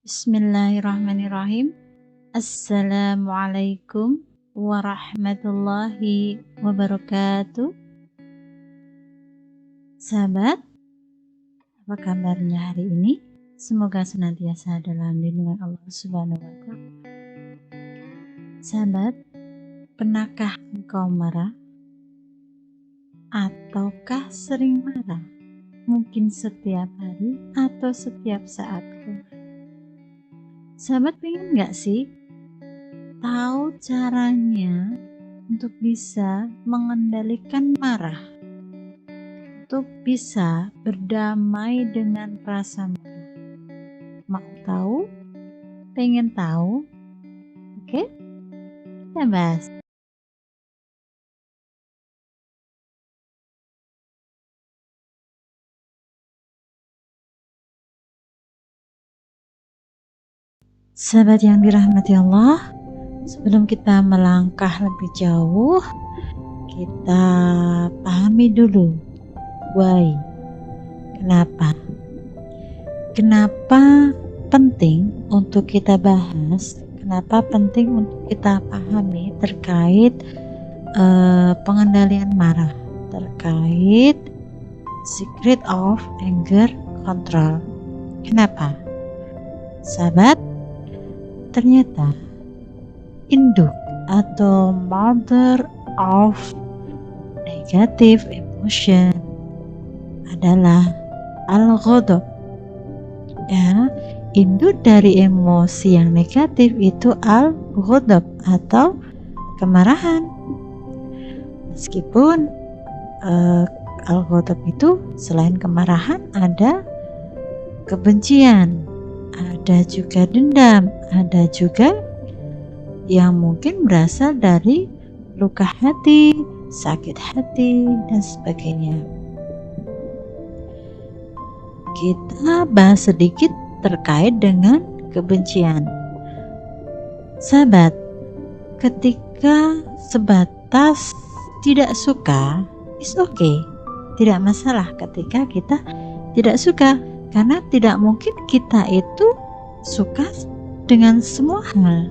Bismillahirrahmanirrahim. Assalamualaikum warahmatullahi wabarakatuh. Sahabat, apa kabarnya hari ini? Semoga senantiasa dalam lindungan Allah Subhanahu wa Ta'ala. Sahabat, pernahkah engkau marah? Ataukah sering marah? Mungkin setiap hari atau setiap saat. Sahabat, pengen gak sih tahu caranya untuk bisa mengendalikan marah, untuk bisa berdamai dengan rasa marah? Mau tahu? Pengen tahu? Oke, kita bahas. Sahabat yang dirahmati Allah, sebelum kita melangkah lebih jauh, kita pahami dulu why. Kenapa penting untuk kita bahas, kenapa penting untuk kita pahami terkait pengendalian marah, terkait secret of anger control. Kenapa? Sahabat, ternyata induk atau mother of negative emotion adalah al-ghadab. Ya, induk dari emosi yang negatif itu al-ghadab atau kemarahan. Meskipun al-ghadab itu selain kemarahan ada kebencian, ada juga dendam, ada juga yang mungkin berasal dari luka hati, sakit hati, dan sebagainya. Kita bahas sedikit terkait dengan kebencian. Sahabat, ketika sebatas tidak suka, is okay, tidak masalah ketika kita tidak suka, karena tidak mungkin kita itu suka dengan semua hal.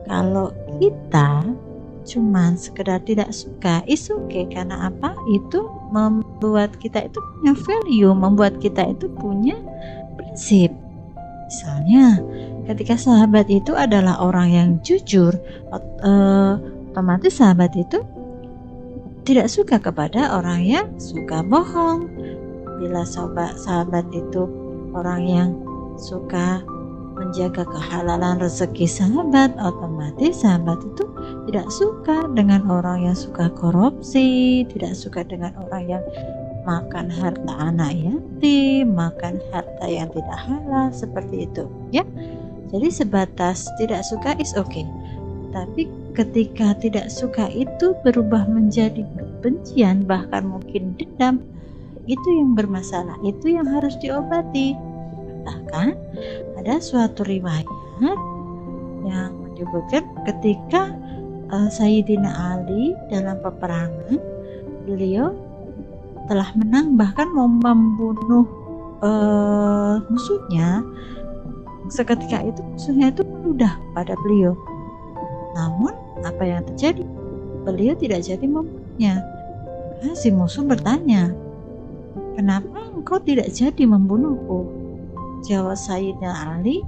Kalau kita cuman sekedar tidak suka, is okay, karena apa? Itu membuat kita itu punya value, membuat kita itu punya prinsip. Misalnya, ketika sahabat itu adalah orang yang jujur, otomatis sahabat itu tidak suka kepada orang yang suka bohong. Bila sahabat itu orang yang suka menjaga kehalalan rezeki sahabat, otomatis sahabat itu tidak suka dengan orang yang suka korupsi, tidak suka dengan orang yang makan harta anak yatim, makan harta yang tidak halal, seperti itu ya. Jadi sebatas tidak suka is okay, tapi ketika tidak suka itu berubah menjadi kebencian, bahkan mungkin dendam, itu yang bermasalah, itu yang harus diobati. Bahkan ada suatu riwayat yang menyebutkan ketika Sayyidina Ali dalam peperangan, beliau telah menang, bahkan mau membunuh musuhnya. Seketika itu musuhnya itu meludah pada beliau. Namun apa yang terjadi? Beliau tidak jadi membunuhnya. Maka si musuh bertanya, "Kenapa engkau tidak jadi membunuhku?" Jawab Sayyidina Ali,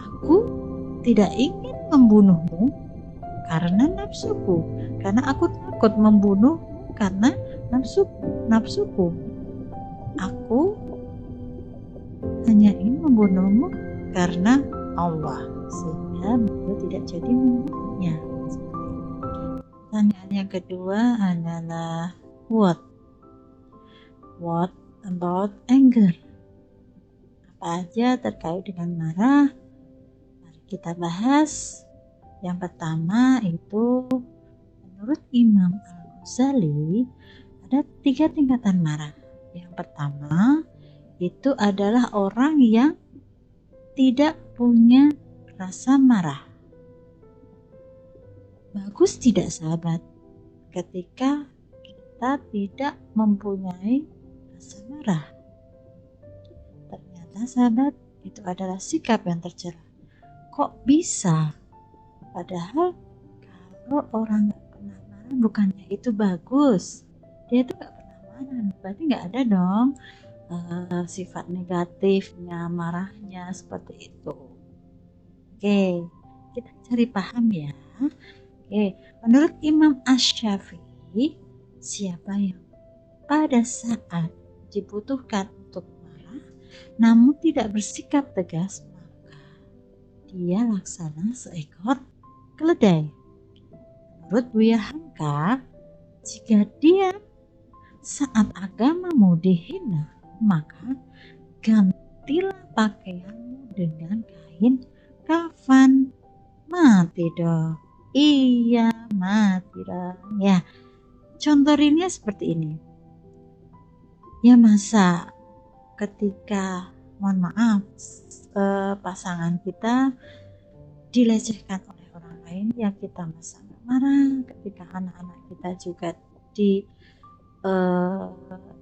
"Aku tidak ingin membunuhmu karena nafsuku, karena aku takut membunuh karena nafsuku. Aku hanya ingin membunuhmu karena Allah," sehingga beliau tidak jadi membunuhnya. Pertanyaan yang kedua adalah what about anger? Apa aja terkait dengan marah? Mari kita bahas. Yang pertama itu, menurut Imam Al-Ghazali ada 3 tingkatan marah. Yang pertama itu adalah orang yang tidak punya rasa marah. Bagus tidak sahabat ketika kita tidak mempunyai rasa marah? Ternyata sahabat, itu adalah sikap yang tercela. Kok bisa? Padahal kalau orang nggak pernah marah bukannya itu bagus. Dia itu nggak pernah marah, berarti nggak ada dong sifat negatifnya, marahnya seperti itu. Oke, kita cari paham ya. Oke, menurut Imam Asy-Syafi'i, siapa yang pada saat dibutuhkan untuk marah namun tidak bersikap tegas, maka dia laksana seekor keledai. Menurut Buya Hamka, jika diam saat agamamu dihina, maka gantilah pakaianmu dengan kain kafan. Mati dong. Iya, mati dong. Ya, contoh realnya seperti ini. Ya masa ketika, mohon maaf, pasangan kita dilecehkan oleh orang lain, ya kita masa nggak marah. Ketika anak-anak kita juga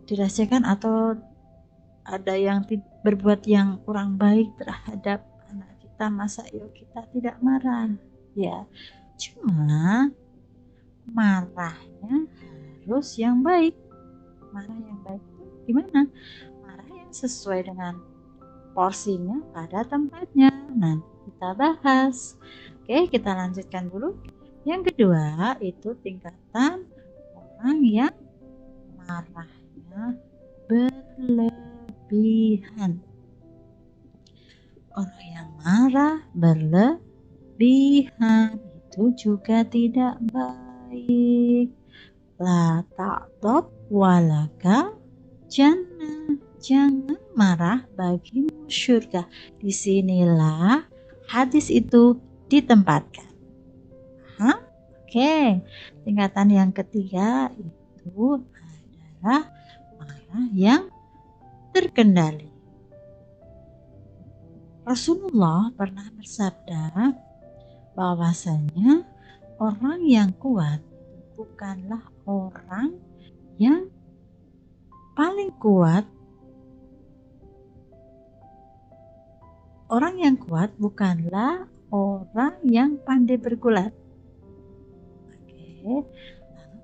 dilecehkan atau ada yang berbuat yang kurang baik terhadap anak kita, masa yuk kita tidak marah ya. Cuma marahnya harus yang baik. Marah yang baik itu gimana? Marah yang sesuai dengan porsinya pada tempatnya. Nanti kita bahas. Oke, kita lanjutkan dulu. Yang kedua itu tingkatan orang yang marahnya berlebihan. Orang yang marah berlebihan itu juga tidak baik. La ta'dab walaka jannah. Jangan marah bagimu surga. Disinilah hadis itu ditempatkan. Oke, tingkatan yang ketiga itu adalah marah yang terkendali. Rasulullah pernah bersabda bahwasanya orang yang kuat bukanlah orang yang paling kuat. Orang yang kuat bukanlah orang yang pandai bergulat. Oke, lalu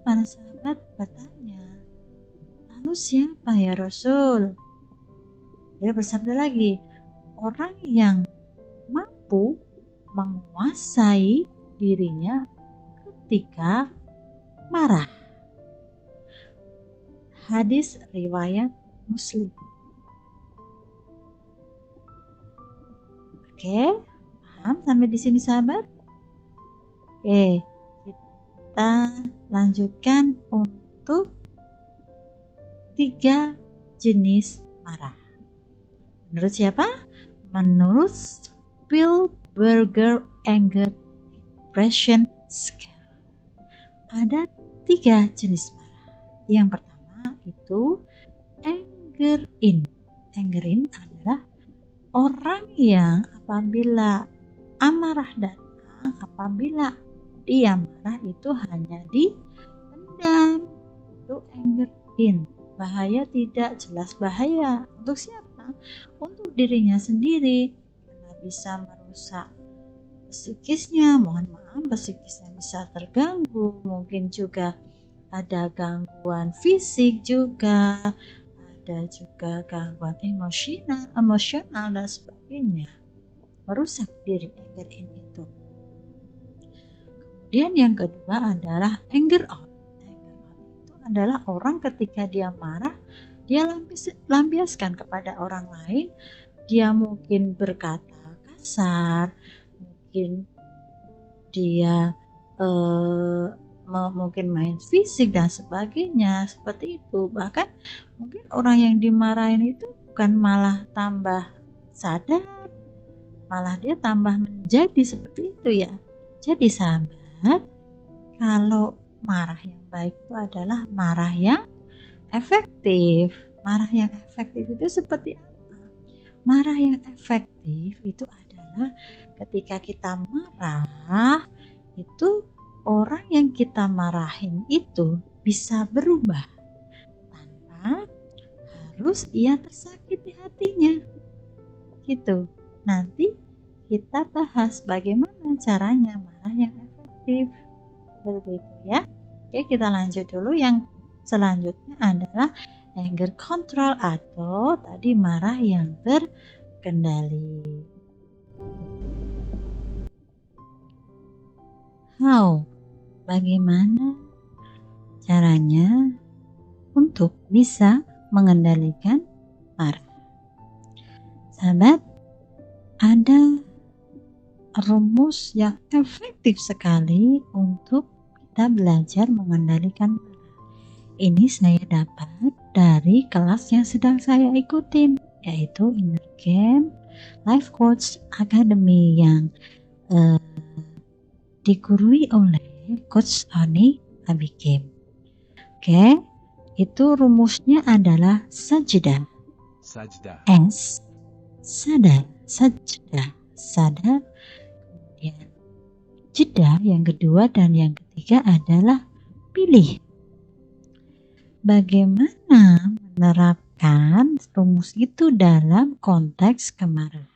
para sahabat bertanya, lalu siapa ya Rasul? Dia bersabda lagi, orang yang mampu menguasai dirinya ketika marah. Hadis riwayat Muslim. Oke, paham sampai di sini sahabat? Oke, kita lanjutkan untuk 3 jenis marah. Menurut siapa? Menurut Spielberger Anger Expression Scale. Ada 3 jenis marah. Yang pertama itu anger in. Anger in adalah orang yang apabila amarah datang, apabila dia marah itu hanya dipendam. Itu anger in. Bahaya tidak jelas bahaya. Untuk siapa? Untuk dirinya sendiri. Karena bisa merusak psikisnya. Mohon maaf, psikisnya bisa terganggu. Mungkin juga ada gangguan fisik juga. Ada juga gangguan emosional dan sebagainya. Merusak diri anger in itu. Kemudian yang kedua adalah anger out. Anger out itu adalah orang ketika dia marah, dia lampiaskan kepada orang lain. Dia mungkin berkata kasar, mungkin dia mungkin main fisik dan sebagainya, seperti itu. Bahkan mungkin orang yang dimarahin itu bukan malah tambah sadar, malah dia tambah menjadi seperti itu ya. Jadi sahabat, kalau marah yang baik itu adalah marah yang efektif. Marah yang efektif itu seperti apa? Marah yang efektif itu adalah ketika kita marah, itu orang yang kita marahin itu bisa berubah tanpa harus ia tersakiti hatinya. gitu. Nanti kita bahas bagaimana caranya marah yang efektif. Seperti itu ya. Oke, kita lanjut dulu. Yang selanjutnya adalah anger control atau tadi marah yang terkendali. How? Bagaimana caranya untuk bisa mengendalikan marah? Sahabat, ada rumus yang efektif sekali untuk kita belajar mengendalikan marah. Ini saya dapat dari kelas yang sedang saya ikutin, yaitu Inner Game Life Coach Academy yang digurui oleh Coach Tony Abikim. Oke, itu rumusnya adalah sajdah. S, sadar, sadar. Kemudian jeda yang kedua dan yang ketiga adalah pilih. Bagaimana menerapkan rumus itu dalam konteks kemarahan?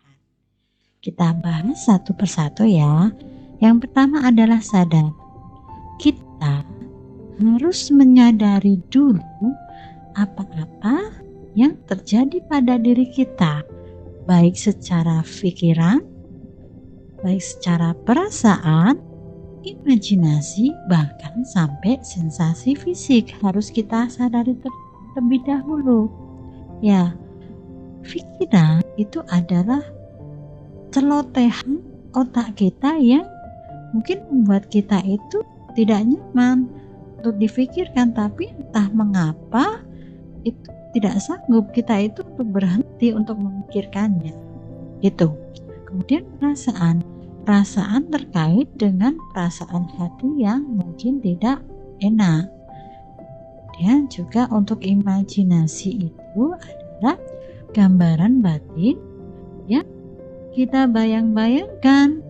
Kita bahas satu persatu ya. Yang pertama adalah sadar. Kita harus menyadari dulu apa-apa yang terjadi pada diri kita, baik secara pikiran, baik secara perasaan, imajinasi, bahkan sampai sensasi fisik harus kita sadari terlebih dahulu. Ya, pikiran itu adalah celotehan otak kita yang mungkin membuat kita itu tidak nyaman untuk difikirkan, tapi entah mengapa itu tidak sanggup kita itu untuk berhenti untuk memikirkannya. Gitu. Kemudian perasaan terkait dengan perasaan hati yang mungkin tidak enak. Dan juga untuk imajinasi itu adalah gambaran batin yang kita bayang-bayangkan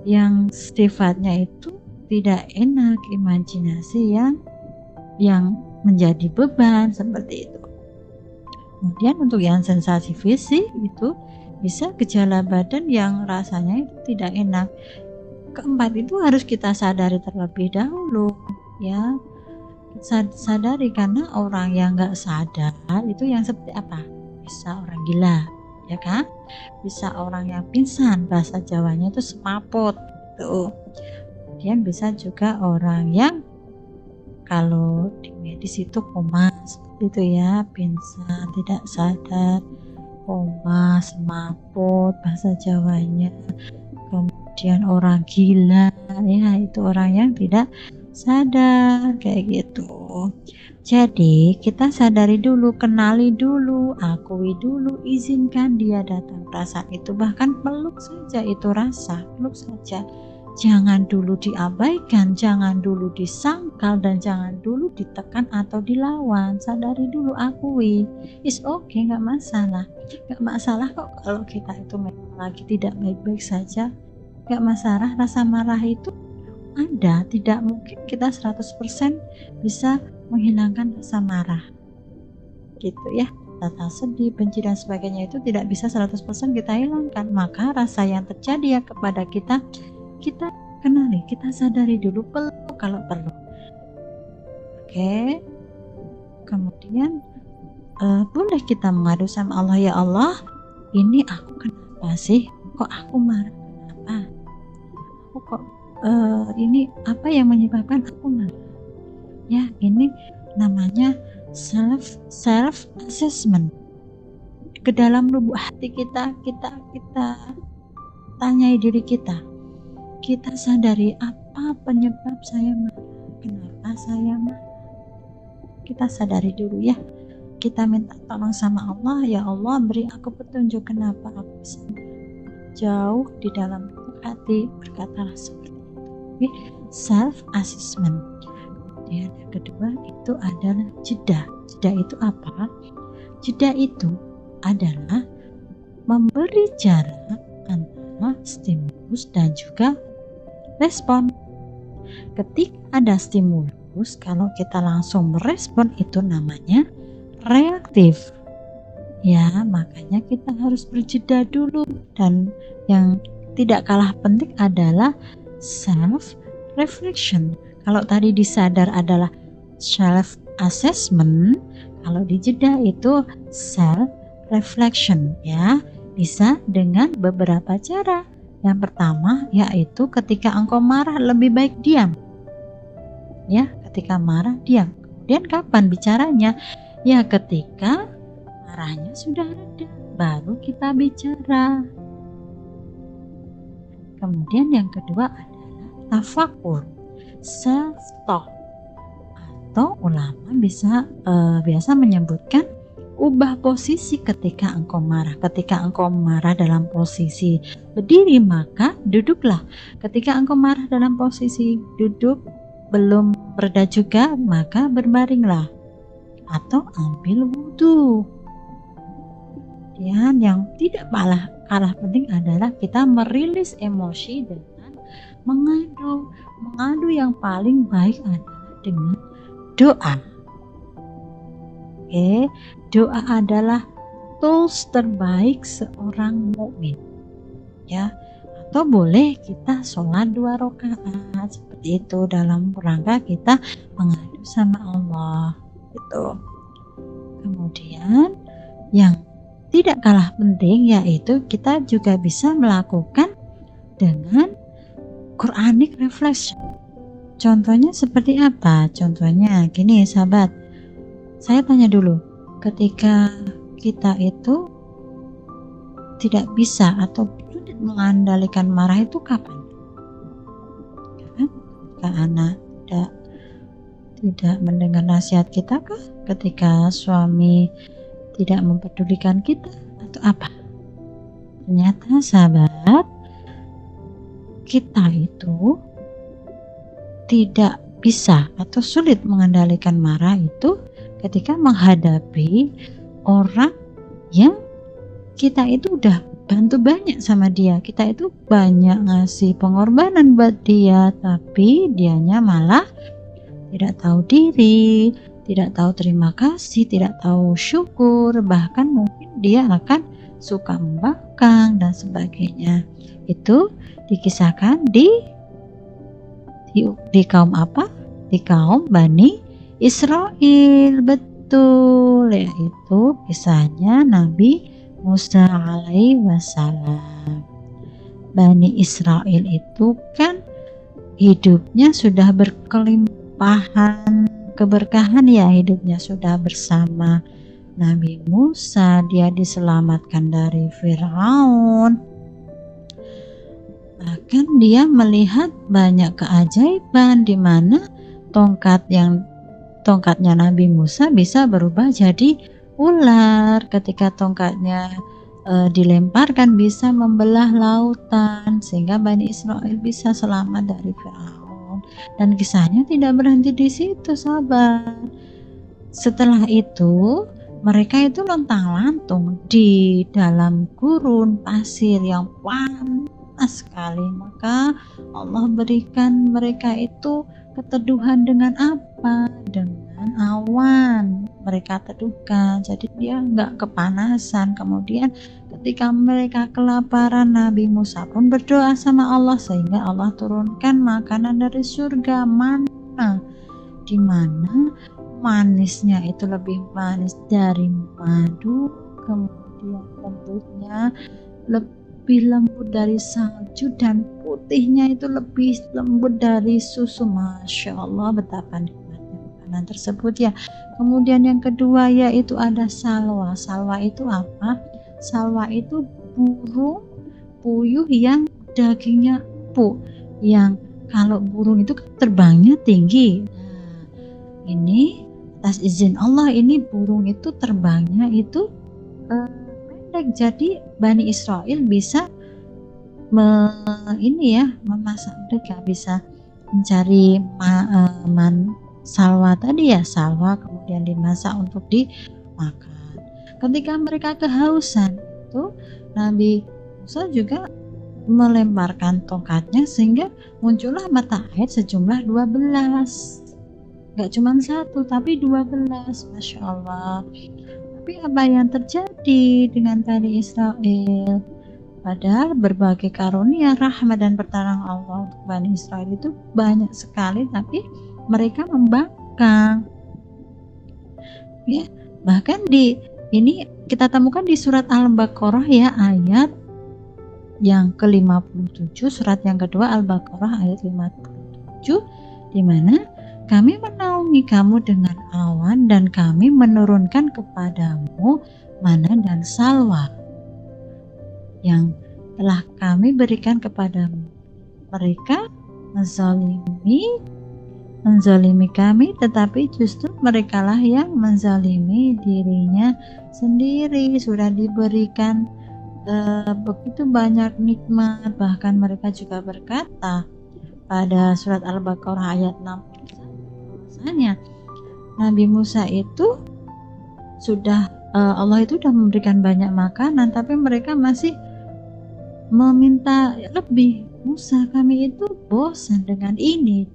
yang sifatnya itu tidak enak, imajinasi yang menjadi beban seperti itu. Kemudian untuk yang sensasi fisik itu bisa gejala badan yang rasanya itu tidak enak. Keempat itu harus kita sadari terlebih dahulu ya. Sadari, karena orang yang nggak sadar itu yang seperti apa? Bisa orang gila, ya kan? Bisa orang yang pingsan, bahasa Jawanya itu semaput tuh. Kemudian bisa juga orang yang kalau di medis itu koma seperti itu ya, pingsan, tidak sadar, koma, semaput bahasa Jawanya. Kemudian orang gila ya, itu orang yang tidak sadar kayak gitu. Jadi kita sadari dulu, kenali dulu, akui dulu, izinkan dia datang. Perasaan itu bahkan peluk saja itu rasa, peluk saja. Jangan dulu diabaikan, jangan dulu disangkal, dan jangan dulu ditekan atau dilawan. Sadari dulu, akui. It's okay, gak masalah. Gak masalah kok kalau kita itu memang lagi tidak baik-baik saja. Gak masalah, rasa marah itu ada. Tidak mungkin kita 100% bisa menghilangkan rasa marah. Gitu ya. Rasa sedih, benci dan sebagainya itu tidak bisa 100% kita hilangkan. Maka rasa yang terjadi ya kepada kita kenali, kita sadari dulu, peluk kalau perlu. Oke. Kemudian boleh kita mengadu sama Allah, ya Allah, ini aku kenapa sih? Kok aku marah? Kenapa? Aku kok ini apa yang menyebabkan aku marah? Ya, ini namanya self assessment. Ke dalam lubuk hati kita tanyai diri kita. Kita sadari apa penyebab saya marah, kenapa saya marah. Kita sadari dulu ya. Kita minta tolong sama Allah, ya Allah beri aku petunjuk kenapa aku bisa jauh di dalam hati, berkatalah seperti itu. Self assessment. Kemudian yang kedua itu adalah jeda. Jeda itu apa? Jeda itu adalah memberi jarak antara stimulus dan juga respon. Ketika ada stimulus, kalau kita langsung merespon itu namanya reaktif. Ya, makanya kita harus berjeda dulu. Dan yang tidak kalah penting adalah self reflection. Kalau tadi disadar adalah self assessment, kalau dijeda itu self reflection ya. Bisa dengan beberapa cara. Yang pertama yaitu ketika engkau marah lebih baik diam. Ya, ketika marah diam. Kemudian kapan bicaranya? Ya, ketika marahnya sudah reda, baru kita bicara. Kemudian yang kedua adalah tafakur, self talk, atau ulama biasa menyebutkan ubah posisi ketika engkau marah. Ketika engkau marah dalam posisi berdiri, maka duduklah. Ketika engkau marah dalam posisi duduk belum reda juga, maka berbaringlah atau ambil wudhu. Dan yang tidak kalah penting adalah kita merilis emosi dengan mengadu. Mengadu yang paling baik adalah dengan doa. Oke, doa adalah tools terbaik seorang mukmin. Ya, atau boleh kita sholat 2 rakaat seperti itu dalam rangka kita mengadu sama Allah. Gitu. Kemudian yang tidak kalah penting yaitu kita juga bisa melakukan dengan Quranic reflection. Contohnya seperti apa? Contohnya gini sahabat, saya tanya dulu, ketika kita itu tidak bisa atau sulit mengendalikan marah itu kapan? Ketika anak tidak mendengar nasihat kita kah? Ketika suami tidak mempedulikan kita atau apa? Ternyata sahabat, kita itu tidak bisa atau sulit mengendalikan marah itu ketika menghadapi orang yang kita itu udah bantu banyak sama dia, kita itu banyak ngasih pengorbanan buat dia, tapi dianya malah tidak tahu diri, tidak tahu terima kasih, tidak tahu syukur, bahkan mungkin dia akan suka membangkang dan sebagainya. Itu dikisahkan di kaum apa? Di kaum Bani Israel, betul, yaitu kisahnya Nabi Musa alaihi wasallam. Bani Israel itu kan hidupnya sudah berkelimpahan keberkahan ya, hidupnya sudah bersama Nabi Musa, dia diselamatkan dari Firaun. Bahkan dia melihat banyak keajaiban di mana tongkatnya Nabi Musa bisa berubah jadi ular, ketika tongkatnya dilemparkan bisa membelah lautan sehingga Bani Israel bisa selamat dari Firaun. Dan kisahnya tidak berhenti di situ sahabat. Setelah itu mereka itu lontang-lantung di dalam gurun pasir yang panas sekali. Maka Allah berikan mereka itu keteduhan dengan apa? Dengan awan mereka teduhkan, jadi dia nggak kepanasan. Kemudian ketika mereka kelaparan, Nabi Musa pun berdoa sama Allah sehingga Allah turunkan makanan dari surga, mana di mana manisnya itu lebih manis dari madu, kemudian lembutnya lebih lembut dari salju, dan putihnya itu lebih lembut dari susu. Masya Allah, betapa nikmatnya makanan tersebut ya. Kemudian yang kedua yaitu ada salwa. Salwa itu apa? Salwa itu burung puyuh yang dagingnya empuk, yang kalau burung itu terbangnya tinggi. Nah, ini atas izin Allah ini burung itu terbangnya itu pendek, jadi Bani Israel bisa memasak mereka, bisa mencari salwa tadi ya, salwa kemudian dimasak untuk dimakan. Ketika mereka kehausan itu Nabi Musa juga melemparkan tongkatnya sehingga muncullah mata air sejumlah 12, gak cuma 1 tapi 12. Masya Allah. Tapi Tapi apa yang terjadi dengan Bani Israel? Padahal berbagai karunia, rahmat dan pertolongan Allah untuk Bani Israel itu banyak sekali, tapi mereka membangkang. Ya, bahkan ini kita temukan di surat Al-Baqarah ya, ayat yang ke-57, surat yang kedua Al-Baqarah ayat 57, di mana kami menaungi kamu dengan awan dan kami menurunkan kepadamu mana dan salwa yang telah kami berikan kepadamu. Mereka menzalimi kami, tetapi justru merekalah yang menzalimi dirinya sendiri. Sudah diberikan begitu banyak nikmat, bahkan mereka juga berkata pada surat Al-Baqarah ayat 61, bahwasanya Nabi Musa itu sudah Allah itu sudah memberikan banyak makanan, tapi mereka masih meminta lebih. Musa, kami itu bosan dengan ini,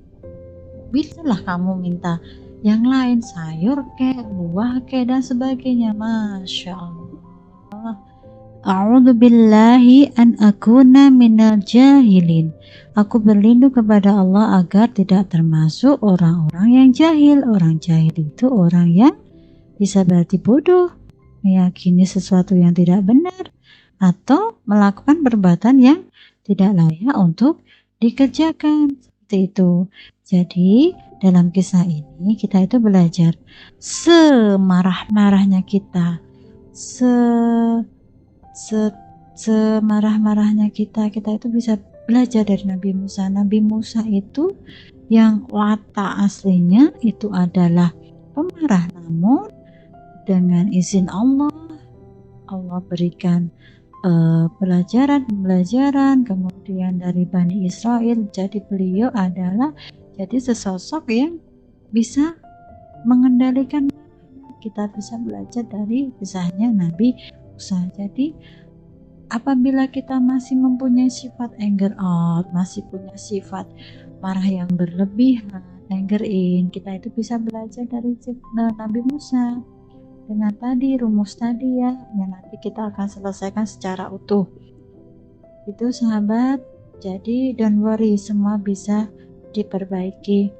bisalah kamu minta yang lain, sayur kek, buah kek dan sebagainya. Masya Allah. A'udzu billahi an akuna minal jahilin. Aku berlindung kepada Allah agar tidak termasuk orang-orang yang jahil. Orang jahil itu orang yang bisa berarti bodoh, meyakini sesuatu yang tidak benar, atau melakukan perbuatan yang tidak layak untuk dikerjakan. Seperti itu. Jadi dalam kisah ini kita itu belajar semarah-marahnya kita, semarah-marahnya kita itu bisa belajar dari Nabi Musa. Nabi Musa itu yang watak aslinya itu adalah pemarah, namun dengan izin Allah berikan pelajaran kemudian dari Bani Israel. Jadi beliau adalah jadi sesosok yang bisa mengendalikan. Kita bisa belajar dari kisahnya Nabi Musa. Jadi apabila kita masih mempunyai sifat anger out, masih punya sifat marah yang berlebihan, anger in, kita itu bisa belajar dari Nabi Musa dengan tadi rumus tadi ya, yang nanti kita akan selesaikan secara utuh. Itu sahabat, jadi don't worry, semua bisa diperbaiki.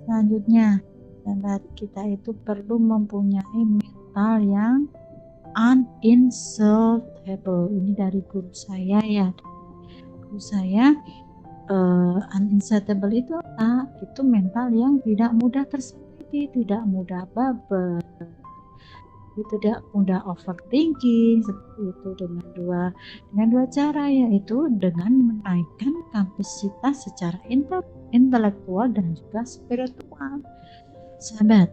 Selanjutnya sahabat, kita itu perlu mempunyai mental yang uninsultable. Ini dari guru saya ya, uninsultable itu apa? Itu mental yang tidak mudah tersakiti, tidak mudah baper, tidak mudah overthinking. Seperti itu dengan dua cara, yaitu dengan menaikkan kapasitas secara intelektual dan juga spiritual. Sahabat,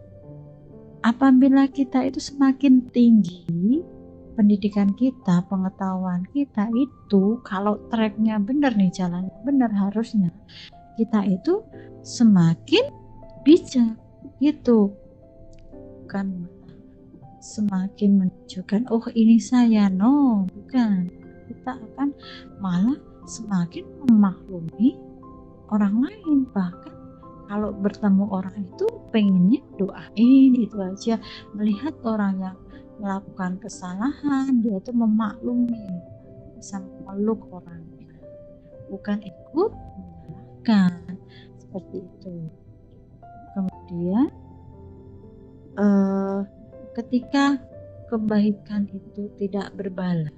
apabila kita itu semakin tinggi pendidikan kita, pengetahuan kita itu, kalau tracknya benar nih, jalannya benar, harusnya kita itu semakin bijak gitu, bukan semakin menunjukkan oh ini saya, no, bukan. Kita akan malah semakin memaklumi orang lain. Bahkan kalau bertemu orang itu pengennya doain itu aja. Melihat orang yang melakukan kesalahan, dia itu memaklumi, bisa memeluk orangnya, bukan ikut menyalahkan. Seperti itu. Kemudian ketika kebaikan itu tidak berbalas,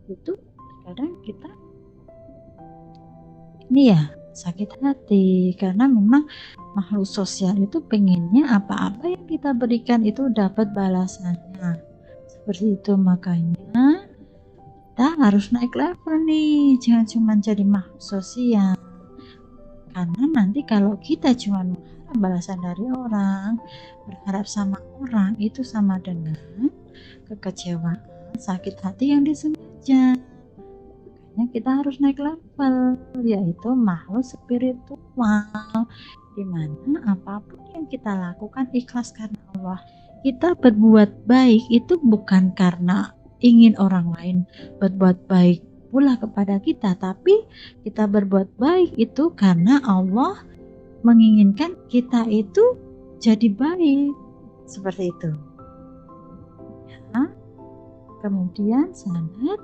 itu kadang kita ini ya sakit hati, karena memang makhluk sosial itu pengennya apa-apa yang kita berikan itu dapat balasannya. Seperti itu, makanya kita harus naik level nih, jangan cuma jadi makhluk sosial. Karena nanti kalau kita cuma mengharap balasan dari orang, berharap sama orang, itu sama dengan kekecewaan, sakit hati yang disengaja. Makanya kita harus naik level, yaitu makhluk spiritual, dimana apapun yang kita lakukan ikhlas karena Allah. Kita berbuat baik itu bukan karena ingin orang lain berbuat baik pula kepada kita, tapi kita berbuat baik itu karena Allah menginginkan kita itu jadi baik. Seperti itu. Kemudian sahabat,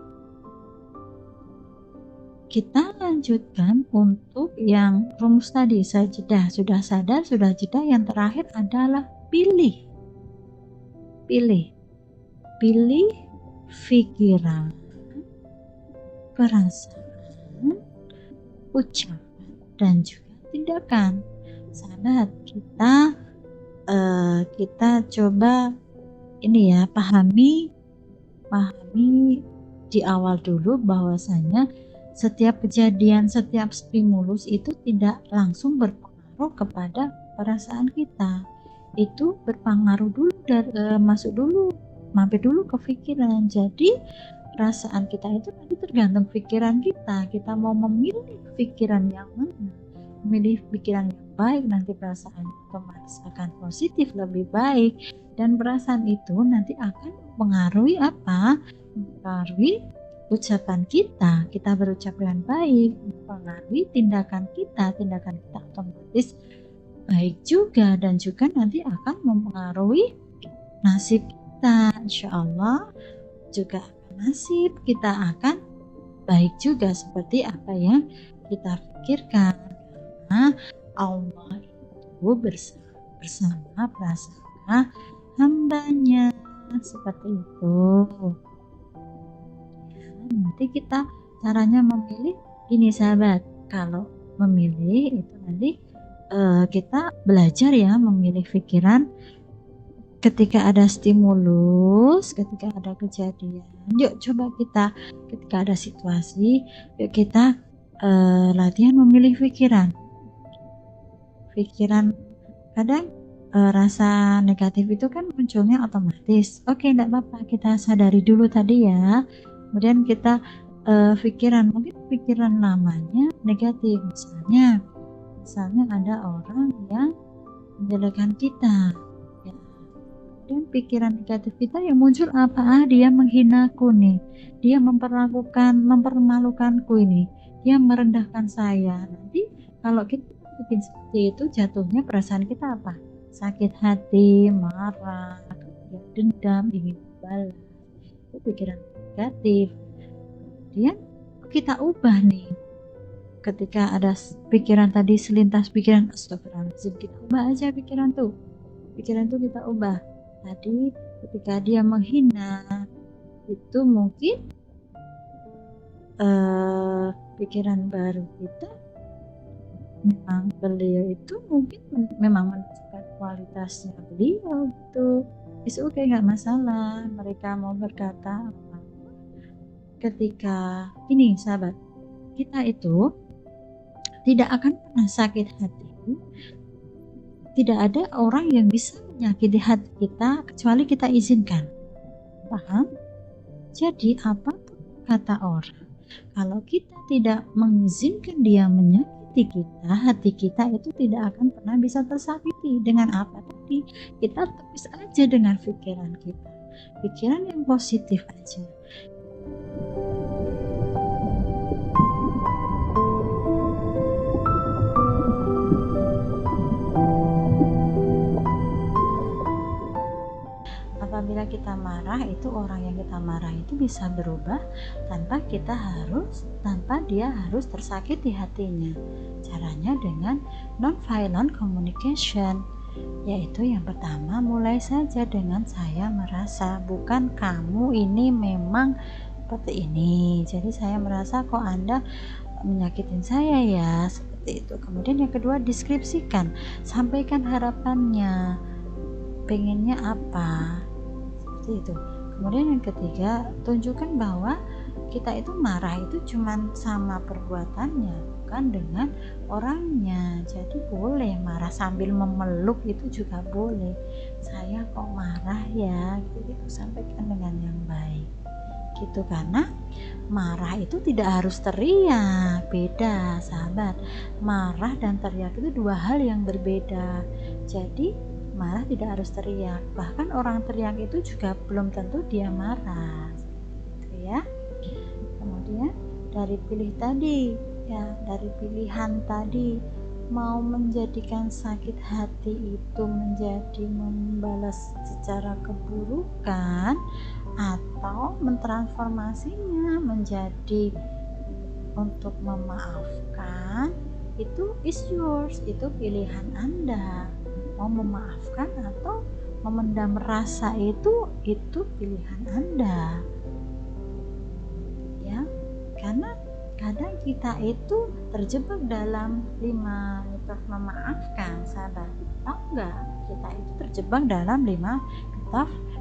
kita lanjutkan untuk yang rumus tadi. Sudah sadar, sudah jeda. Yang terakhir adalah pilih pikiran, perasaan, ucapan, dan juga tindakan. Sahabat, kita coba ini ya, pahami di awal dulu bahwasanya setiap kejadian, setiap stimulus itu tidak langsung berpengaruh kepada perasaan kita. Itu berpengaruh dulu mampir dulu ke pikiran. Jadi perasaan kita itu nanti tergantung pikiran kita. Kita mau memilih pikiran yang mana, memilih pikiran yang baik, nanti perasaan otomatis akan positif, lebih baik. Dan perasaan itu nanti akan mempengaruhi apa? Mempengaruhi ucapan kita berucap dengan baik, mempengaruhi tindakan kita otomatis baik juga, dan juga nanti akan mempengaruhi nasib kita. Insya Allah juga nasib kita akan baik juga seperti apa yang kita pikirkan, karena Allah itu bersama prasangka hambanya, seperti itu. Nanti kita caranya memilih gini sahabat, kalau memilih itu nanti kita belajar ya memilih pikiran ketika ada stimulus, ketika ada kejadian. Yuk coba kita ketika ada situasi, yuk kita latihan memilih pikiran. Kadang rasa negatif itu kan munculnya otomatis. Oke, enggak apa-apa, kita sadari dulu tadi ya. Kemudian kita mungkin pikiran lamanya negatif, misalnya ada orang yang menjelekan kita ya. Dan pikiran negatif kita yang muncul apa? Dia menghinaku nih, dia mempermalukanku ini, dia merendahkan saya. Nanti kalau kita bikin seperti itu, jatuhnya perasaan kita apa? Sakit hati, marah, dendam, ingin balas. Itu pikiran negatif. Kemudian kita ubah nih, ketika ada pikiran tadi selintas pikiran, astagfirullahaladzim, kita ubah aja pikiran tuh kita ubah. Tadi ketika dia menghina, itu mungkin pikiran baru kita, memang beliau itu mungkin memang menunjukkan kualitasnya beliau gitu. It's okay, nggak masalah mereka mau berkata apa. Ketika ini sahabat, kita itu tidak akan pernah sakit hati. Tidak ada orang yang bisa menyakiti hati kita kecuali kita izinkan. Paham? Jadi apapun kata orang, kalau kita tidak mengizinkan dia menyakiti kita, hati kita itu tidak akan pernah bisa tersakiti. Dengan apa tadi? Kita tepis aja dengan pikiran kita, pikiran yang positif aja. Apabila kita marah, itu orang yang kita marah itu bisa berubah tanpa dia harus tersakiti hatinya. Caranya dengan non-violent communication, yaitu yang pertama, mulai saja dengan saya merasa, bukan kamu ini memang seperti ini, jadi saya merasa kok Anda menyakitin saya ya, seperti itu. Kemudian yang kedua, deskripsikan, sampaikan harapannya, pengennya apa, itu. Kemudian yang ketiga, tunjukkan bahwa kita itu marah itu cuman sama perbuatannya, bukan dengan orangnya. Jadi boleh marah sambil memeluk, itu juga boleh. Saya kok marah ya, gitu, sampaikan dengan yang baik gitu. Karena marah itu tidak harus teriak, beda sahabat. Marah dan teriak itu dua hal yang berbeda. Jadi marah tidak harus teriak, bahkan orang teriak itu juga belum tentu dia marah, gitu ya. Kemudian dari pilihan tadi, mau menjadikan sakit hati itu menjadi membalas secara keburukan atau mentransformasinya menjadi untuk memaafkan, itu is yours, itu pilihan Anda. Mau memaafkan atau memendam rasa itu pilihan Anda. Ya, karena kadang kita itu terjebak dalam 5 mitos memaafkan, sahabat. Tahu nggak? Kita itu terjebak dalam 5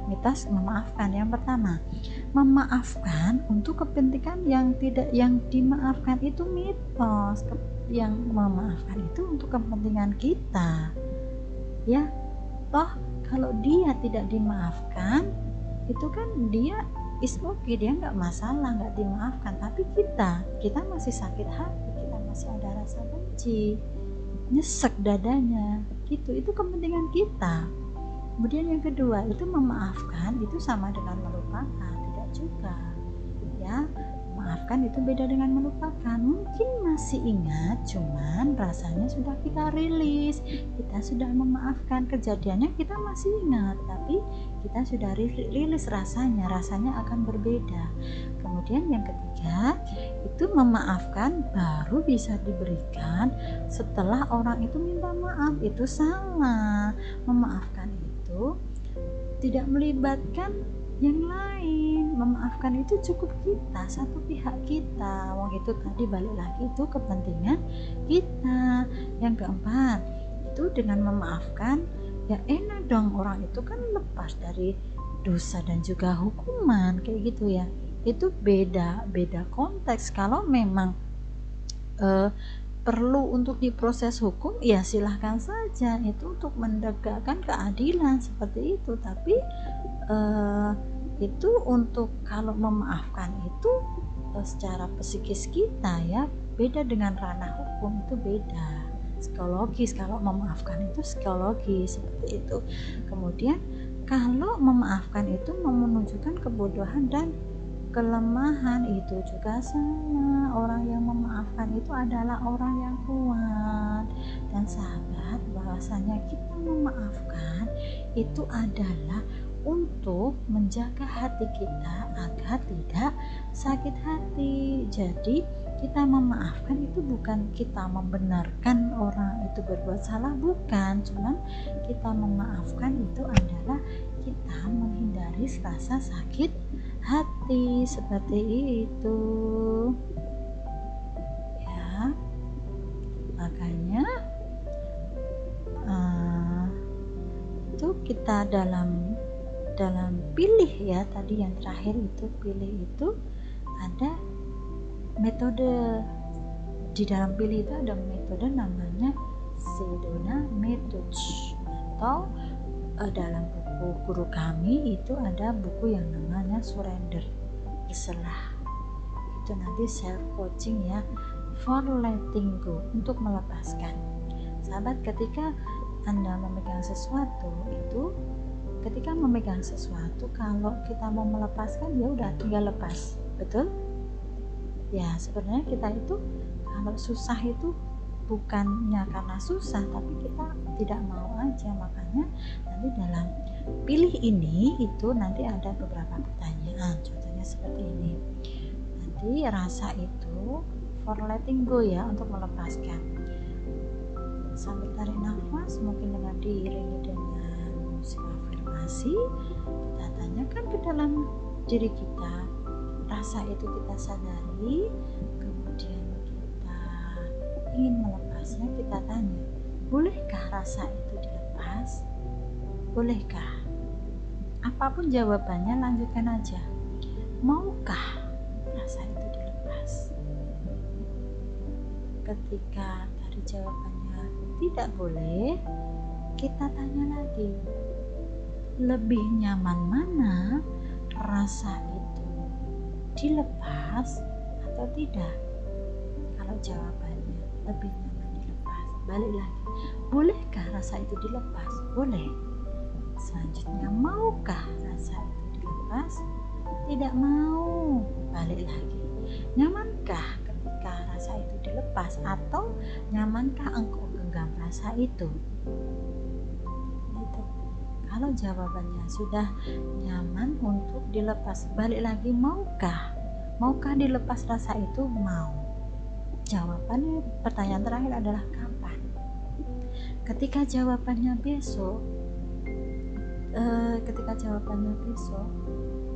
mitos memaafkan. Yang pertama, memaafkan untuk kepentingan yang dimaafkan itu mitos. Yang memaafkan itu untuk kepentingan kita. Ya, toh kalau dia tidak dimaafkan, itu kan dia is okay, dia nggak masalah, nggak dimaafkan, tapi kita masih sakit hati, kita masih ada rasa benci, nyesek dadanya, gitu. Itu kepentingan kita. Kemudian yang kedua, itu memaafkan itu sama dengan melupakan, tidak juga. Ya, memaafkan itu beda dengan melupakan. Mungkin masih ingat, cuman rasanya sudah kita rilis, kita sudah memaafkan, kejadiannya kita masih ingat, tapi kita sudah rilis rasanya akan berbeda. Kemudian yang ketiga, itu memaafkan baru bisa diberikan setelah orang itu minta maaf. Itu salah. Memaafkan itu tidak melibatkan yang lain. Memaafkan itu cukup kita, satu pihak kita. Wong itu tadi balik lagi, itu kepentingan kita. Yang keempat, itu dengan memaafkan ya enak dong, orang itu kan lepas dari dosa dan juga hukuman, kayak gitu ya. Itu beda konteks. Kalau memang perlu untuk diproses hukum, ya silahkan saja, itu untuk menegakkan keadilan seperti itu. Tapi itu untuk kalau memaafkan itu secara psikis kita, ya beda dengan ranah hukum, itu beda. Psikologis, kalau memaafkan itu psikologis seperti itu. Kemudian kalau memaafkan itu menunjukkan kebodohan dan kelemahan, itu juga salah. Orang yang memaafkan itu adalah orang yang kuat. Dan sahabat, bahwasanya kita memaafkan itu adalah untuk menjaga hati kita agar tidak sakit hati. Jadi kita memaafkan itu bukan kita membenarkan orang itu berbuat salah, bukan. Cuman kita memaafkan itu adalah kita menghindari rasa sakit hati, seperti itu ya. Makanya itu kita dalam pilih, ya tadi yang terakhir itu pilih, itu ada metode. Di dalam pilih itu ada metode namanya Sedona Method, atau dalam buku guru kami itu ada buku yang namanya Surrender, berserah. Itu nanti self coaching ya, for letting go, untuk melepaskan. Sahabat, ketika Anda memegang sesuatu itu, kalau kita mau melepaskan, ya udah tinggal lepas, betul? Ya, sebenarnya kita itu kalau susah itu bukannya karena susah, tapi kita tidak mau aja. Makanya nanti dalam pilih ini itu nanti ada beberapa pertanyaan, contohnya seperti ini. Nanti rasa itu for letting go, ya, untuk melepaskan. Sambil tarik nafas, mungkin dengan diiringi dengan musik afirmasi, kita tanyakan ke dalam diri kita. Rasa itu kita sadari, kemudian kita ingin melepasnya, kita tanya, bolehkah rasa itu dilepas? Bolehkah? Apapun jawabannya, lanjutkan aja. Maukah rasa itu dilepas? Ketika tadi jawabannya tidak boleh, kita tanya lagi, lebih nyaman mana rasa itu dilepas atau tidak? Kalau jawabannya lebih nyaman dilepas, balik lagi, bolehkah rasa itu dilepas? Boleh. Selanjutnya, maukah rasa itu dilepas? Tidak mau. Balik lagi, nyamankah ketika rasa itu dilepas, atau nyamankah engkau memegang rasa itu. Gitu. Kalau jawabannya sudah nyaman untuk dilepas, balik lagi, maukah dilepas rasa itu? Mau. Jawabannya, pertanyaan terakhir adalah kapan. Ketika jawabannya besok,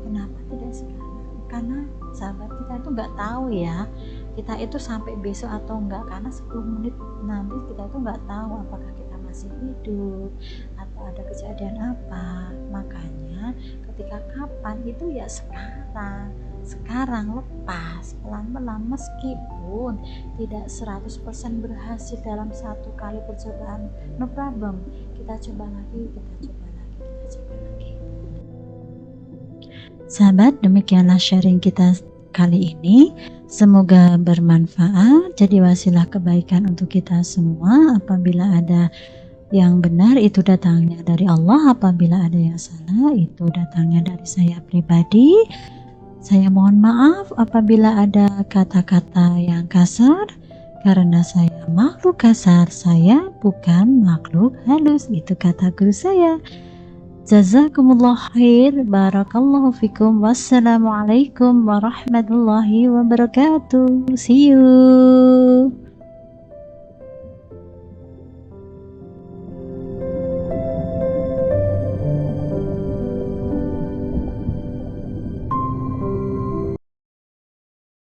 kenapa tidak sekarang? Karena sahabat, kita itu nggak tahu ya, kita itu sampai besok atau enggak, karena 10 menit nanti kita itu nggak tahu apakah kita masih hidup atau ada kejadian apa. Makanya ketika kapan itu ya sekarang lepas pelan-pelan, meskipun tidak 100% berhasil dalam satu kali percobaan, no problem, kita coba lagi. Sahabat, demikianlah sharing kita kali ini. Semoga bermanfaat, jadi wasilah kebaikan untuk kita semua. Apabila ada yang benar, itu datangnya dari Allah. Apabila ada yang salah, itu datangnya dari saya pribadi. Saya mohon maaf apabila ada kata-kata yang kasar, karena saya makhluk kasar, saya bukan makhluk halus. Itu kata guru saya. Jazakumullah khair, barakallahu fikum, wassalamualaikum warahmatullahi wabarakatuh. See you.